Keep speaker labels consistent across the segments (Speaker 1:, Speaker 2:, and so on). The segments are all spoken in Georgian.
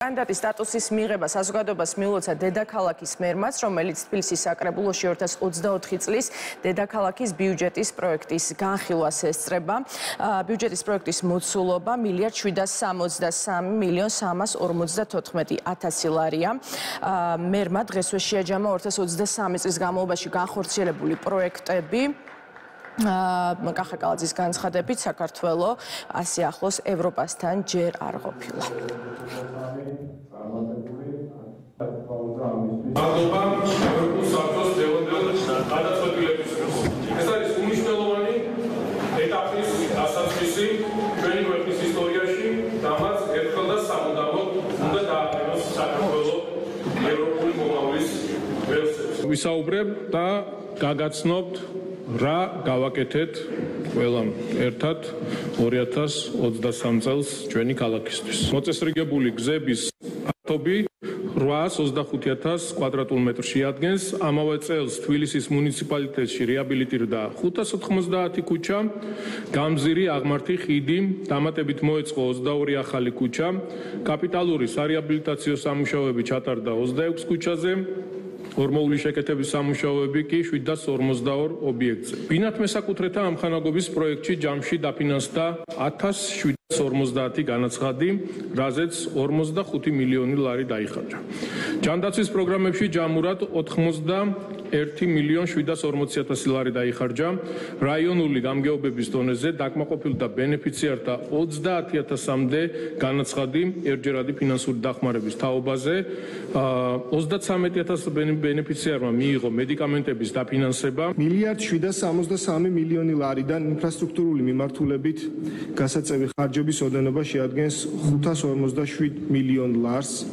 Speaker 1: კანდიდატის სტატუსის მიღება საზოგადოებას მიულოცა დედაქალაქის მერმაც, რომელიც თბილისის საკრებულოში 2024 წლის დედაქალაქის ბიუჯეტის პროექტის განხილვას ესწრება. ბიუჯეტის პროექტის მოცულობა 1,753,354,000 ლარია. მერმა დღესვე შეაჯამა 2023 წლის განმავლობაში განხორციელებული პროექტები. კახაკალაძის განცხადებით, საქართველო ასე ახლოს ევროპასთან ჯერ არ ყოფილა.
Speaker 2: მადლობა ევროპულ საბჭოს დევნილ გადაწყვეტილებისთვის. ეს არის უმნიშვნელოვანი ეტაპის დასაწყისი ჩვენი ქვეყნის ისტორიაში, რამაც ერთხელ და სამუდამოდ უნდა დააყენოს საქართველო ევროპული მომავლის ველსებს. ვისაუბრებ და გაგაცნობთ რა გავაკეთეთ ყველამ ერთად 2023 წელს ჩვენი ქალაქისთვის. მოწესრიგებული გზების ათობი 825,000 კვადრატულ მეტრს შეადგენს. ამავე წელს თბილისის მუნიციპალიტეტში რეაბილიტირდა 590 ქუჩა, გამზირი, აღმართი, ხიდი, დამატებით მოეწყო 22 ახალი ქუჩა, კაპიტალური სარეაბილიტაციო სამუშაოები ჩატარდა 26 ქუჩაზე. ორმოული შეკეთების სამუშაოები კი 742 ობიექტზე. ბინათ მესაკუთრეთა ამხანაგობის პროექტში ჯამში დაფინანსდა 1750 განაცხადი, რაზეც 45 მილიონი ლარი დაიხარჯა. ჯანდაცვის პროგრამებში ჯამურად 81,740,000 ლარი დაიხარჯა. რაიონული გამგეობების დონეზე დაკმაყოფილდა ბენეფიციართა 30,000-მდე განაცხადი ერთჯერადი ფინანსური დახმარების თაობაზე. 33,000 ბენეფიციარმა მიიღო მედიკამენტების დაფინანსება.
Speaker 3: 1,763,000,000 ლარიდან ინფრასტრუქტურული მიმართულებით გასაწევი ხარჯების ოდენობა შეადგენს 557 მილიონ ლარს.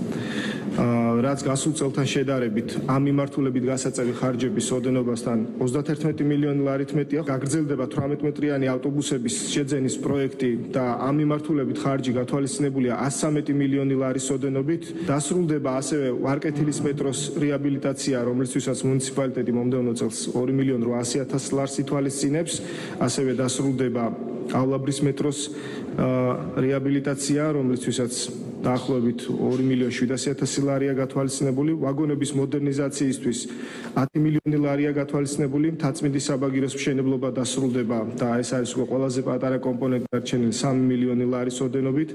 Speaker 3: რაც გასულ წელთან შედარებით ამ მიმართულებით გასაწევი ხარჯების ოდენობასთან 31 მილიონი ლარით მეტია. გაგრძელდება 18 მეტრიანი ავტობუსების შეძენის პროექტი და ამ მიმართულებით ხარჯი გათვალისწინებულია 113 მილიონი ლარის ოდენობით. დასრულდება ასევე ვარკეთილის მეტროს რეაბილიტაცია, რომლისთვისაც მუნიციპალიტეტი მომდევნო წელს 2,800,000 ლარს ითვალისწინებს. ასევე დასრულდება ავლაბრის მეტროს რეაბილიტაცია, რომლისთვისაც დაახლოებით 2,700,000 ლარია გათვალისწინებული. ვაგონების მოდერნიზაციისთვის 10 მილიონი ლარია გათვალისწინებული. მთაწმინდის საბაგიროს მშენებლობა დასრულდება და ეს არის უკვე ყველაზე პატარა კომპონენტი დარჩენილი 3 მილიონი ლარის ოდენობით.